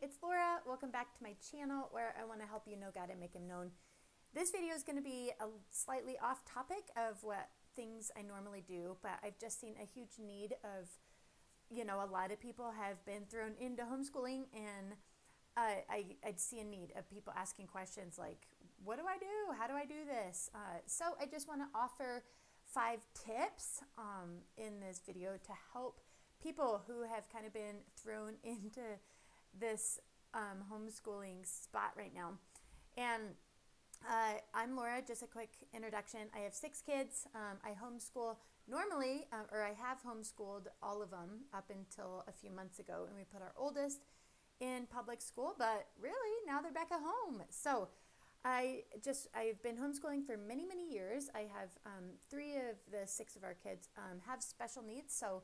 Hey, it's Laura. Welcome back to my channel where I want to help you know God and make Him known. This video is going to be a slightly off topic of what things I normally do, but I've just seen a huge need of, a lot of people have been thrown into homeschooling, and I'd see a need of people asking questions like, what do I do? How do I do this? So I just want to offer 5 tips in this video to help people who have kind of been thrown into this homeschooling spot right now. And I'm Laura. Just a quick introduction. I have 6 kids. I homeschool normally, or I have homeschooled all of them up until a few months ago, and we put our oldest in public school, but really now they're back at home. So I've been homeschooling for many, many years. I have 3 of the 6 of our kids have special needs, so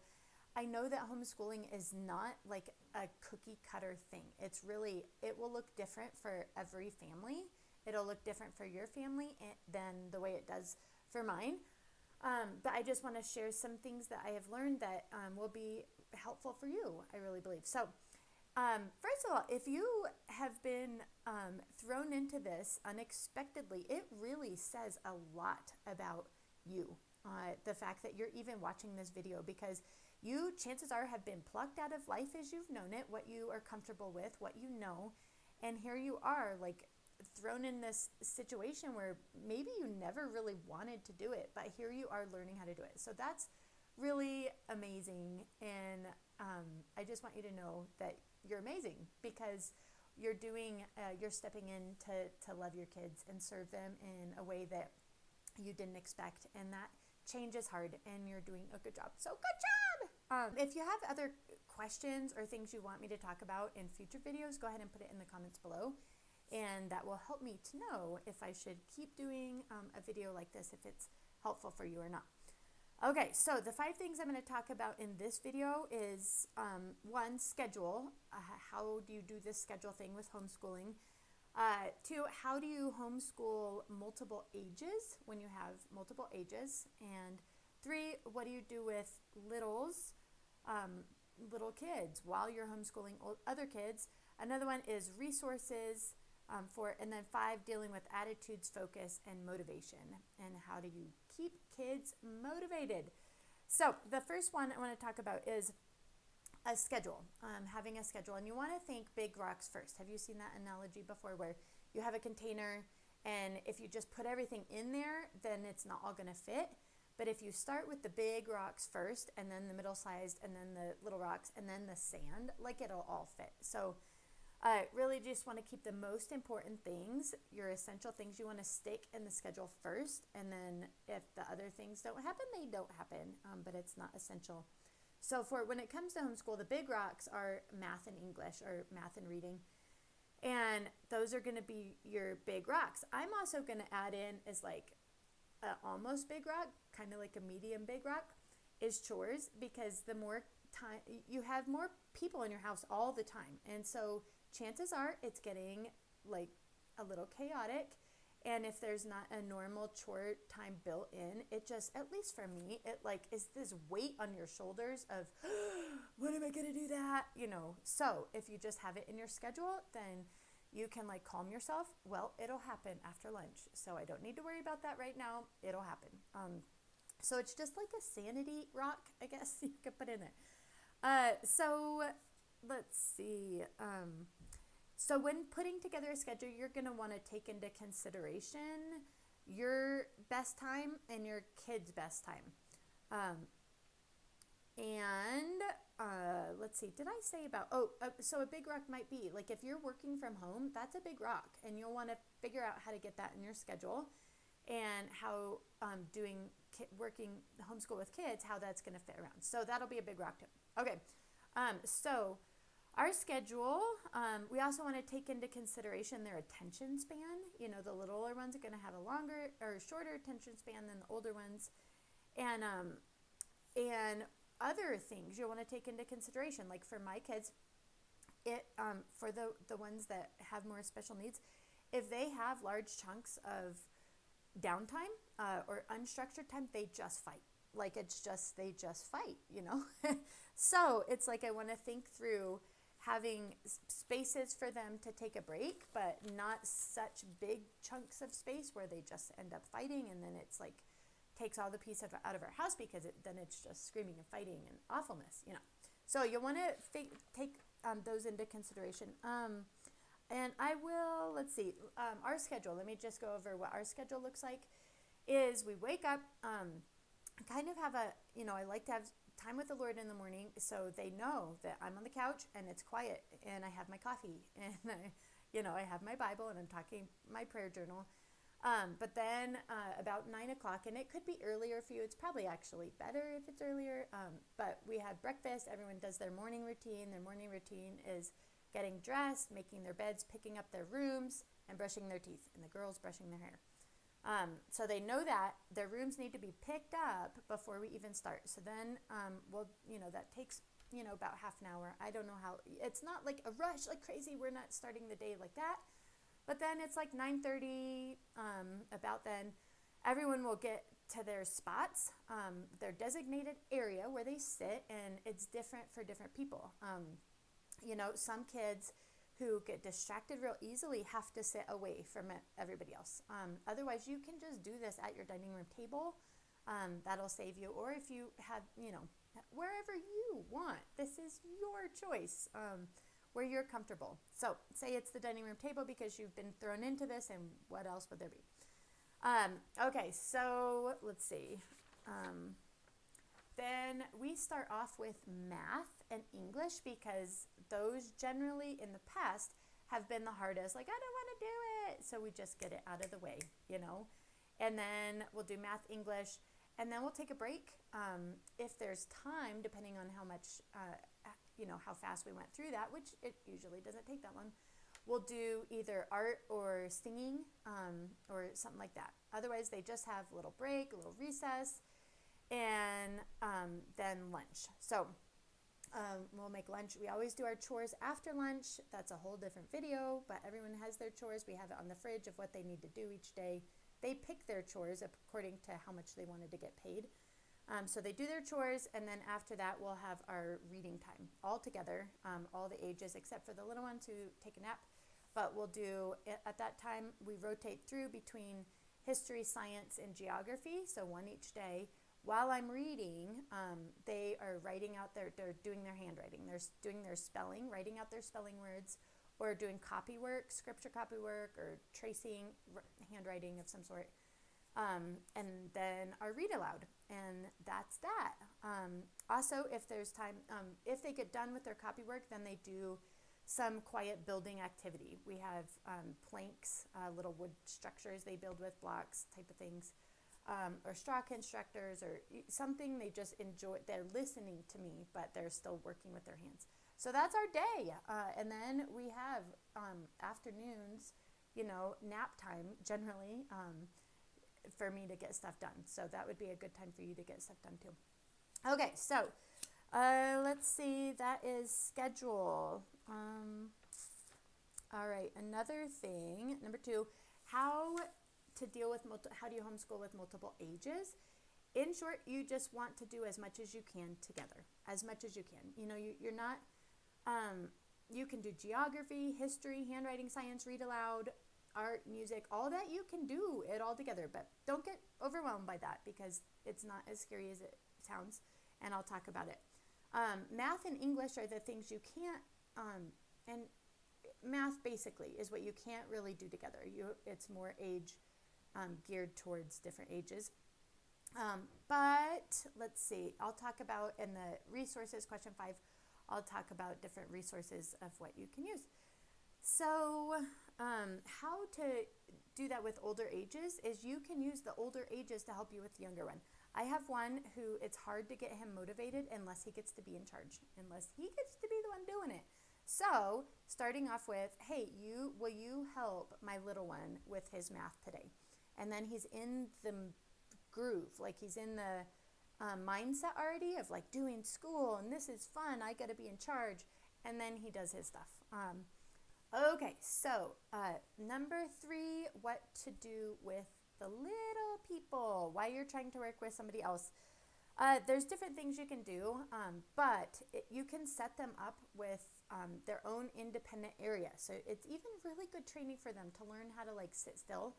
I know that homeschooling is not like a cookie cutter thing. It will look different for every family. It'll look different for your family than the way it does for mine. But I just want to share some things that I have learned that will be helpful for you, I really believe. So first of all, if you have been thrown into this unexpectedly, it really says a lot about you. The fact that you're even watching this video, because you, chances are, have been plucked out of life as you've known it, what you are comfortable with, what you know, and here you are, like, thrown in this situation where maybe you never really wanted to do it, but here you are learning how to do it. So that's really amazing, and I just want you to know that you're amazing, because you're stepping in to love your kids and serve them in a way that you didn't expect, and that change is hard, and you're doing a good job. So good job! If you have other questions or things you want me to talk about in future videos, go ahead and put it in the comments below, and that will help me to know if I should keep doing a video like this, if it's helpful for you or not. Okay, so the 5 things I'm going to talk about in this video is 1, schedule. How do you do this schedule thing with homeschooling? 2, how do you homeschool multiple ages when you have multiple ages? And 3, what do you do with little kids while you're homeschooling other kids? Another one is resources, and then 5, dealing with attitudes, focus, and motivation, and how do you keep kids motivated? So the first one I want to talk about is a schedule, having a schedule, and you want to think big rocks first. Have you seen that analogy before, where you have a container, and if you just put everything in there, then it's not all going to fit? But if you start with the big rocks first, and then the middle sized, and then the little rocks, and then the sand, like, it'll all fit. So really just want to keep the most important things, your essential things, you want to stick in the schedule first, and then if the other things don't happen, they don't happen, but it's not essential. So when it comes to homeschool, the big rocks are math and English, or math and reading, and those are going to be your big rocks. I'm also going to add in as like a almost big rock, kind of like a medium big rock, is chores, because the more time you have, more people in your house all the time, and so chances are it's getting like a little chaotic. And if there's not a normal chore time built in, it just, at least for me, it like is this weight on your shoulders of, when am I going to do that? So if you just have it in your schedule, then you can like calm yourself. Well, it'll happen after lunch, so I don't need to worry about that right now. It'll happen. So it's just like a sanity rock, I guess you could put in there. So let's see. So when putting together a schedule, you're going to want to take into consideration your best time and your kids' best time. Let's see, did I say about, so a big rock might be, like, if you're working from home, that's a big rock, and you'll want to figure out how to get that in your schedule, and how working homeschool with kids, how that's going to fit around. So that'll be a big rock too. Okay, so our schedule, we also want to take into consideration their attention span. The littler ones are going to have a longer or shorter attention span than the older ones. And other things you want to take into consideration, like for my kids, for the ones that have more special needs, if they have large chunks of downtime or unstructured time, they just fight. Like, they just fight, So it's like, I want to think through having spaces for them to take a break, but not such big chunks of space where they just end up fighting, and then it's like takes all the peace out of our house, because then it's just screaming and fighting and awfulness, you know. So you'll want to take those into consideration. And I will, let's see, our schedule. Let me just go over what our schedule looks like. Is we wake up, kind of have I like to have time with the Lord in the morning, so they know that I'm on the couch and it's quiet and I have my coffee and I have my Bible and I'm talking my prayer journal. But then about 9 o'clock, and it could be earlier for you. It's probably actually better if it's earlier. But we have breakfast. Everyone does their morning routine. Their morning routine is getting dressed, making their beds, picking up their rooms, and brushing their teeth. And the girls brushing their hair. So they know that their rooms need to be picked up before we even start. So then that takes about half an hour. I don't know how. It's not like a rush like crazy. We're not starting the day like that. But then it's like 9:30, about then, everyone will get to their spots, their designated area where they sit, and it's different for different people. Some kids who get distracted real easily have to sit away from everybody else. Otherwise, you can just do this at your dining room table. That'll save you. Or if you have, wherever you want, this is your choice. Where you're comfortable. So say it's the dining room table because you've been thrown into this, and what else would there be? Okay, so let's see. Then we start off with math and English, because those generally in the past have been the hardest. Like, I don't want to do it. So we just get it out of the way, And then we'll do math, English, and then we'll take a break. If there's time, depending on how much how fast we went through that, which it usually doesn't take that long, we'll do either art or singing, or something like that. Otherwise, they just have a little break, a little recess, and then lunch. So we'll make lunch. We always do our chores after lunch. That's a whole different video, but everyone has their chores. We have it on the fridge of what they need to do each day. They pick their chores according to how much they wanted to get paid. So they do their chores, and then after that, we'll have our reading time all together, all the ages except for the little ones who take a nap. But we'll do, at that time, we rotate through between history, science, and geography, so one each day. While I'm reading, they are writing out they're doing their handwriting. They're doing their spelling, writing out their spelling words, or doing copy work, scripture copy work, or tracing, handwriting of some sort. And then our read aloud, and that's that. Also, if there's time, if they get done with their copy work, then they do some quiet building activity. We have planks, little wood structures they build with blocks type of things, or straw constructors, or something they just enjoy. They're listening to me, but they're still working with their hands. So that's our day. And then we have afternoons, nap time generally, for me to get stuff done. So that would be a good time for you to get stuff done too. Okay, so let's see, that is schedule. All right, another thing, number 2, how do you homeschool with multiple ages? In short, you just want to do as much as you can together, as much as you can. You're not, you can do geography, history, handwriting, science, read aloud, art, music, all that. You can do it all together, but don't get overwhelmed by that, because it's not as scary as it sounds, and I'll talk about it. Math and English are the things you can't, and math basically is what you can't really do together. It's more age geared towards different ages. But let's see, I'll talk about in the resources, question 5, I'll talk about different resources of what you can use. So how to do that with older ages is you can use the older ages to help you with the younger one. I have one who it's hard to get him motivated unless he gets to be in charge, unless he gets to be the one doing it. So starting off with, hey, will you help my little one with his math today? And then he's in the groove, like he's in the mindset already of like doing school, and this is fun, I got to be in charge. And then he does his stuff. Okay, so number 3, what to do with the little people while you're trying to work with somebody else. There's different things you can do, but you can set them up with their own independent area. So it's even really good training for them to learn how to like sit still.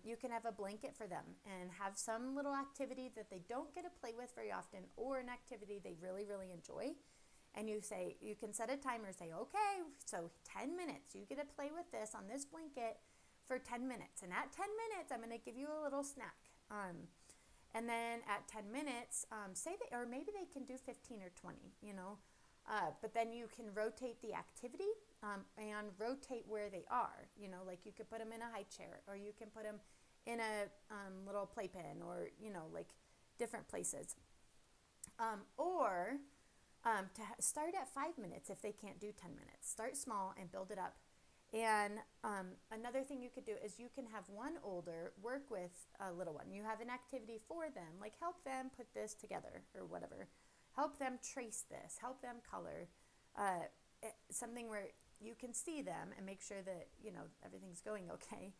You can have a blanket for them and have some little activity that they don't get to play with very often, or an activity they really, really enjoy. And you can set a timer, say, okay, so 10 minutes, you get to play with this on this blanket for 10 minutes. And at 10 minutes, I'm going to give you a little snack. And then at 10 minutes, or maybe they can do 15 or 20, but then you can rotate the activity and rotate where they are. Like you could put them in a high chair, or you can put them in a little playpen, or, like different places. Or to start at 5 minutes if they can't do 10 minutes. Start small and build it up. And another thing you could do is you can have one older work with a little one. You have an activity for them, like help them put this together or whatever. Help them trace this, help them color, something where you can see them and make sure that, everything's going okay.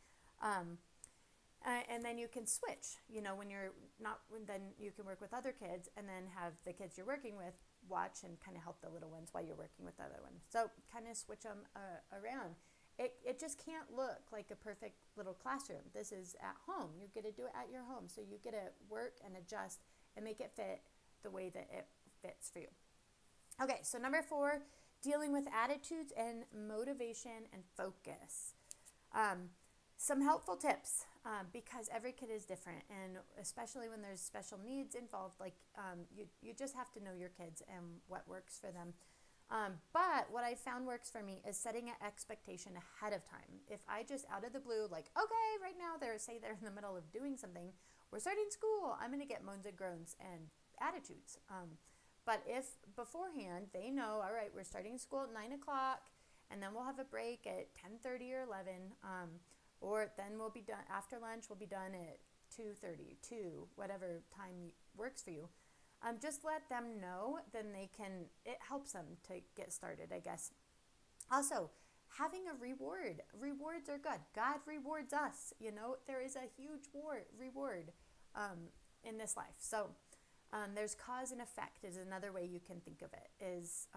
And then you can switch, when you're not, then you can work with other kids and then have the kids you're working with watch and kind of help the little ones while you're working with the other ones. So kind of switch them around. It just can't look like a perfect little classroom. This is at home. You get to do it at your home. So you get to work and adjust and make it fit the way that it fits for you. Okay, so number 4, dealing with attitudes and motivation and focus. Some helpful tips, because every kid is different, and especially when there's special needs involved, like you just have to know your kids and what works for them. But what I found works for me is setting an expectation ahead of time. If I just out of the blue, like, okay, right now they're in the middle of doing something, we're starting school, I'm going to get moans and groans and attitudes. But if beforehand they know, all right, we're starting school at 9 o'clock, and then we'll have a break at 10:30 or 11, or then we'll be done after lunch. We'll be done at 2:30, 2, whatever time works for you. Just let them know, then it helps them to get started, I guess. Also, having a reward. Rewards are good. God rewards us. There is a huge reward in this life. So there's cause and effect is another way you can think of it, is,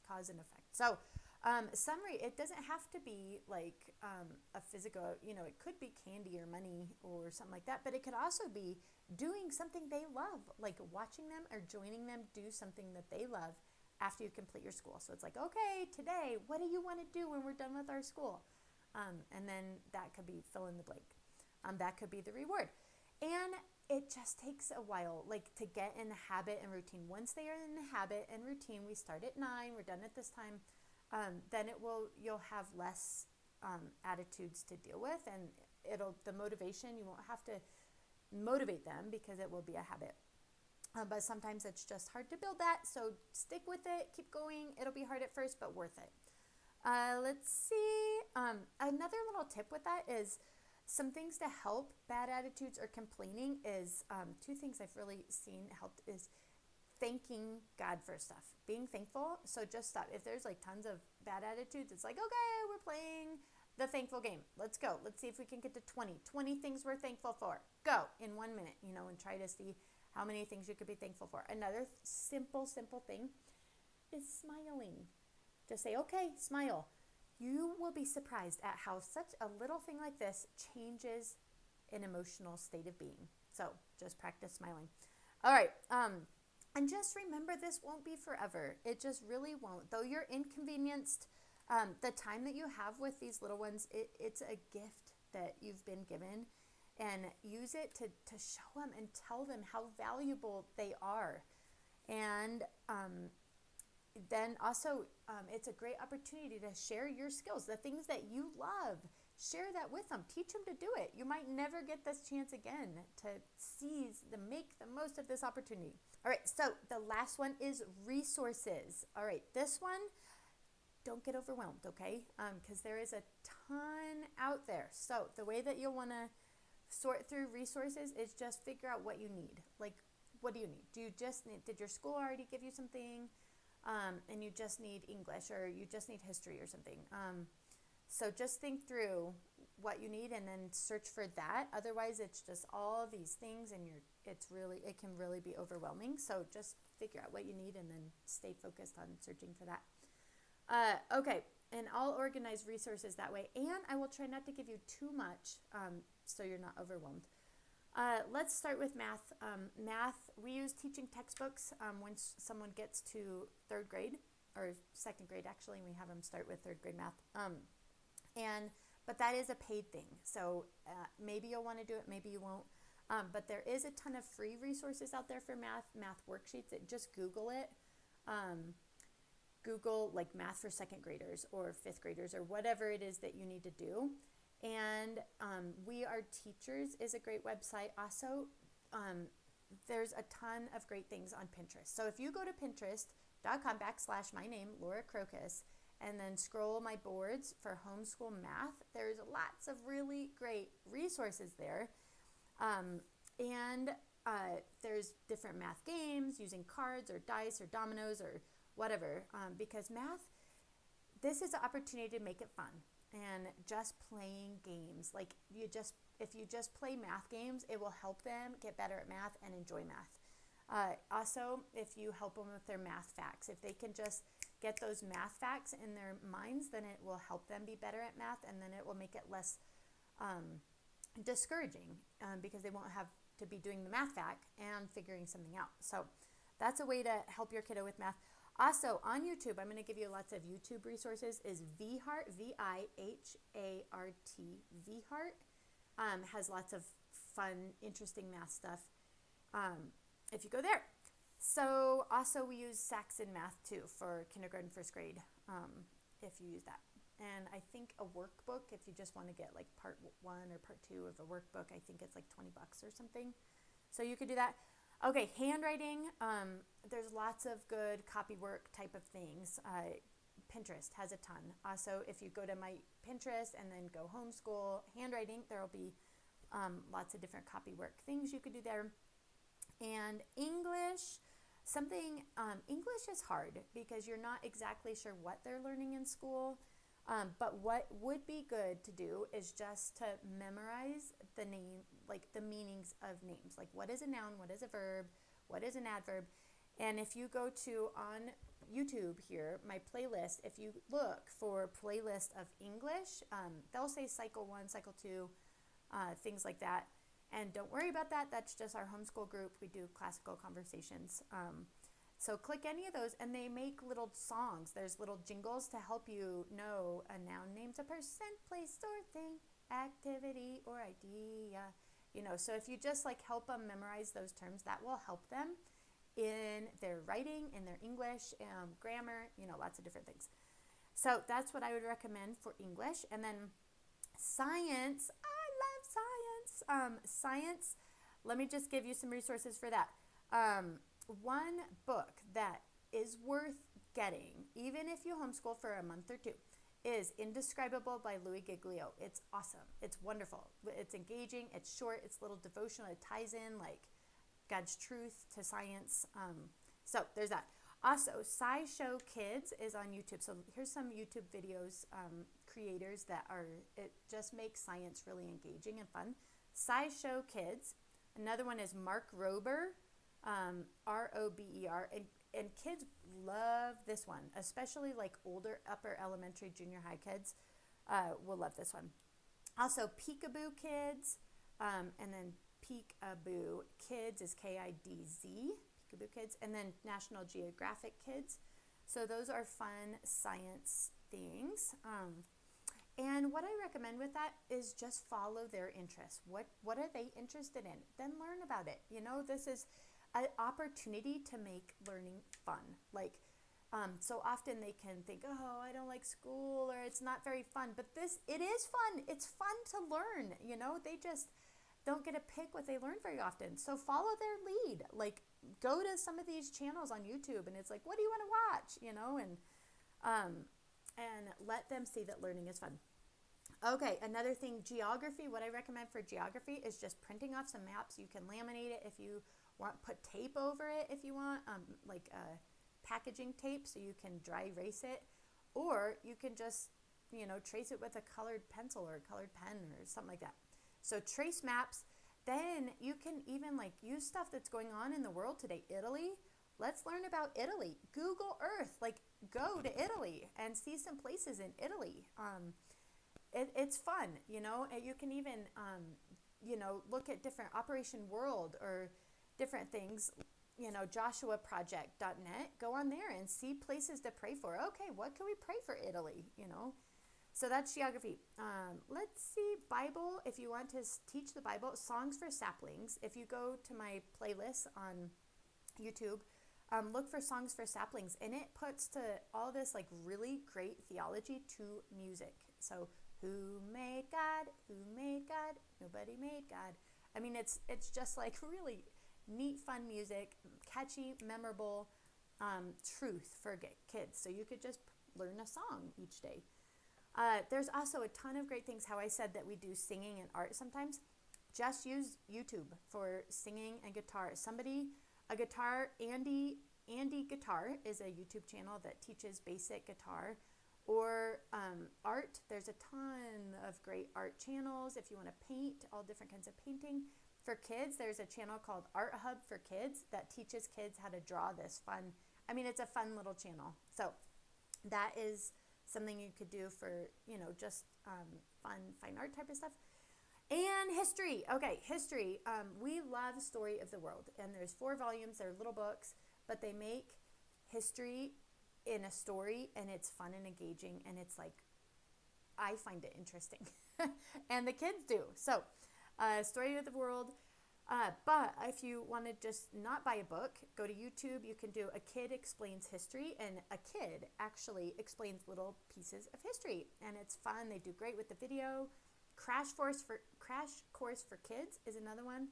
cause and effect. So summary, it doesn't have to be like a physical, it could be candy or money or something like that, but it could also be doing something they love, like watching them or joining them do something that they love after you complete your school. So it's like, okay, today, what do you want to do when we're done with our school? And then that could be fill in the blank. That could be the reward. And it just takes a while, like to get in the habit and routine. Once they are in the habit and routine, we start at 9, we're done at this time, then you'll have less attitudes to deal with, and the motivation, you won't have to motivate them because it will be a habit. But sometimes it's just hard to build that, so stick with it, keep going. It'll be hard at first, but worth it. Let's see. Another little tip with that is some things to help bad attitudes or complaining is 2 things I've really seen helped is thanking God for stuff, being thankful. So just stop. If there's like tons of bad attitudes, it's like, okay, we're playing the thankful game. Let's go. Let's see if we can get to 20 things we're thankful for. Go in 1 minute, and try to see how many things you could be thankful for. Another simple thing is smiling. Just say, okay, smile. You will be surprised at how such a little thing like this changes an emotional state of being. So just practice smiling. All right. And just remember, this won't be forever. It just really won't. Though you're inconvenienced, the time that you have with these little ones, it's a gift that you've been given, and use it to show them and tell them how valuable they are. And then also, it's a great opportunity to share your skills, the things that you love. Share that with them. Teach them to do it. You might never get this chance again to make the most of this opportunity. All right, so the last one is resources. All right, this one, don't get overwhelmed, okay? Because there is a ton out there. So the way that you'll want to sort through resources is just figure out what you need. Like, what do you need? Did your school already give you something? And you just need English, or you just need history or something. So just think through what you need and then search for that. Otherwise, it's just all these things, and it can really be overwhelming. So just figure out what you need and then stay focused on searching for that. Okay, and I'll organize resources that way, and I will try not to give you too much so you're not overwhelmed. Let's start with math. Math, we use teaching textbooks when someone gets to third grade, or second grade actually, and we have them start with third grade math. But that is a paid thing, so maybe you'll want to do it, maybe you won't. But there is a ton of free resources out there for math worksheets. Just Google it. Google like math for second graders or fifth graders or whatever it is that you need to do. And We Are Teachers is a great website. Also, there's a ton of great things on Pinterest. So if you go to pinterest.com/my name, Laura Crocus, and then scroll my boards for homeschool math, there's lots of really great resources there. There's different math games using cards or dice or dominoes or whatever, because math, this is an opportunity to make it fun. And just playing games, like if you just play math games, it will help them get better at math and enjoy math. Also, if you help them with their math facts, if they can just get those math facts in their minds, then it will help them be better at math, and then it will make it less discouraging because they won't have to be doing the math fact and figuring something out. So that's a way to help your kiddo with math. Also, on YouTube, I'm going to give you lots of YouTube resources, is VHART, VIHART, VHART, has lots of fun, interesting math stuff if you go there. So also we use Saxon Math too for kindergarten, first grade, if you use that. And I think a workbook, if you just want to get like part 1 or part 2 of a workbook, I think it's like $20 or something. So you could do that. Okay, handwriting, there's lots of good copywork type of things. Pinterest has a ton. Also, if you go to my Pinterest and then go homeschool handwriting, there will be lots of different copywork things you could do there. And English, English is hard because you're not exactly sure what they're learning in school. But what would be good to do is just to memorize the name, like the meanings of names. Like what is a noun, what is a verb, what is an adverb. And if you go to on YouTube here, my playlist, if you look for playlist of English, they'll say cycle 1, cycle 2, things like that. And don't worry about that. That's just our homeschool group. We do classical conversations. So click any of those, and they make little songs. There's little jingles to help you know a noun name's a person, place, or thing, activity, or idea. So if you just like help them memorize those terms, that will help them in their writing, in their English, grammar, lots of different things. So that's what I would recommend for English. And then science, I love science. Science, let me just give you some resources for that. One book that is worth getting, even if you homeschool for a month or two, is Indescribable by Louis Giglio. It's awesome. It's wonderful. It's engaging. It's short. It's a little devotional. It ties in like God's truth to science. So there's that. Also, SciShow Kids is on YouTube. So here's some YouTube videos, creators it just makes science really engaging and fun. SciShow Kids. Another one is Mark Rober. Rober, and kids love this one, especially like older upper elementary, junior high kids will love this one. Also Peekaboo Kids, and then Peekaboo Kids is KIDZ, Peekaboo Kids, and then National Geographic Kids. So those are fun science things. And what I recommend with that is just follow their interests. What are they interested in? Then learn about it. This is an opportunity to make learning fun. Like, so often they can think, oh, I don't like school, or it's not very fun. But it is fun. It's fun to learn. They just don't get to pick what they learn very often. So follow their lead. Like, go to some of these channels on YouTube, and it's like, what do you want to watch? And let them see that learning is fun. Okay, another thing, geography. What I recommend for geography is just printing off some maps. You can laminate it if you want, put tape over it if you want, like packaging tape so you can dry erase it, or you can just, trace it with a colored pencil or a colored pen or something like that. So trace maps. Then you can even like use stuff that's going on in the world today. Italy, let's learn about Italy. Google Earth, like go to Italy and see some places in Italy. It's fun, you know. You can even, you know, look at different Operation World or different things, you know, joshuaproject.net. Go on there and see places to pray for. Okay, what can we pray for Italy, you know? So that's geography. Let's see, Bible, if you want to teach the Bible, Songs for Saplings. If you go to my playlist on YouTube, look for Songs for Saplings, and it puts to all this like really great theology to music. So who made God? Who made God? Nobody made God. I mean, it's just like really neat, fun music, catchy, memorable truth for kids. So you could just learn a song each day. There's also a ton of great things. How I said that we do singing and art sometimes. Just use YouTube for singing and guitar. Andy Guitar is a YouTube channel that teaches basic guitar. Or art, there's a ton of great art channels. If you want to paint, all different kinds of painting. For kids, there's a channel called Art Hub for Kids that teaches kids how to draw this fun. I mean, it's a fun little channel. So that is something you could do for, you know, just fine art type of stuff. And history. Okay, history. We love Story of the World. And there's 4 volumes. They're little books, but they make history in a story, and it's fun and engaging, and it's like, I find it interesting. And the kids do. So, Story of the World. But if you want to just not buy a book, go to YouTube. You can do A Kid Explains History, and a kid actually explains little pieces of history, and it's fun. They do great with the video. Crash Course for Kids is another one,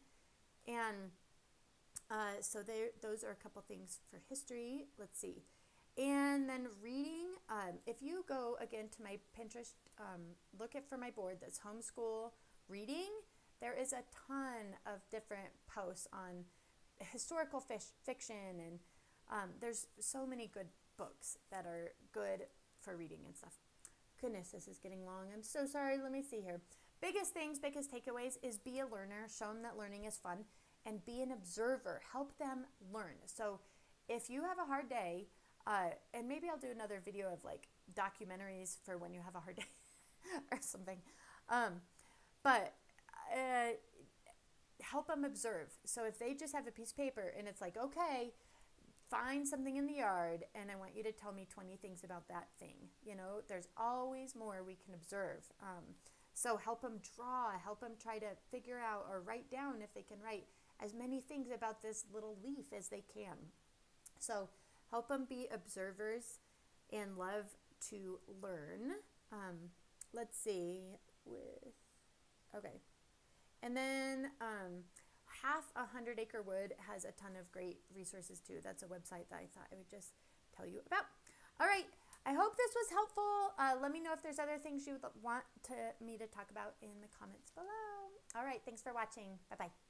and so those are a couple things for history. Let's see, and then reading. If you go again to my Pinterest, look for my board that's homeschool reading. There is a ton of different posts on historical fiction, and there's so many good books that are good for reading and stuff. Goodness, this is getting long. I'm so sorry. Let me see here. Biggest takeaways is be a learner. Show them that learning is fun, and be an observer. Help them learn. So if you have a hard day, and maybe I'll do another video of like documentaries for when you have a hard day or something. But help them observe. So if they just have a piece of paper and it's like, okay, find something in the yard, and I want you to tell me 20 things about that thing. You know, there's always more we can observe. So help them draw, help them try to figure out or write down, if they can write, as many things about this little leaf as they can. So help them be observers and love to learn. Let's see. Okay. And then Half a 100 Acre Wood has a ton of great resources too. That's a website that I thought I would just tell you about. All right. I hope this was helpful. Let me know if there's other things you would want me to talk about in the comments below. All right. Thanks for watching. Bye-bye.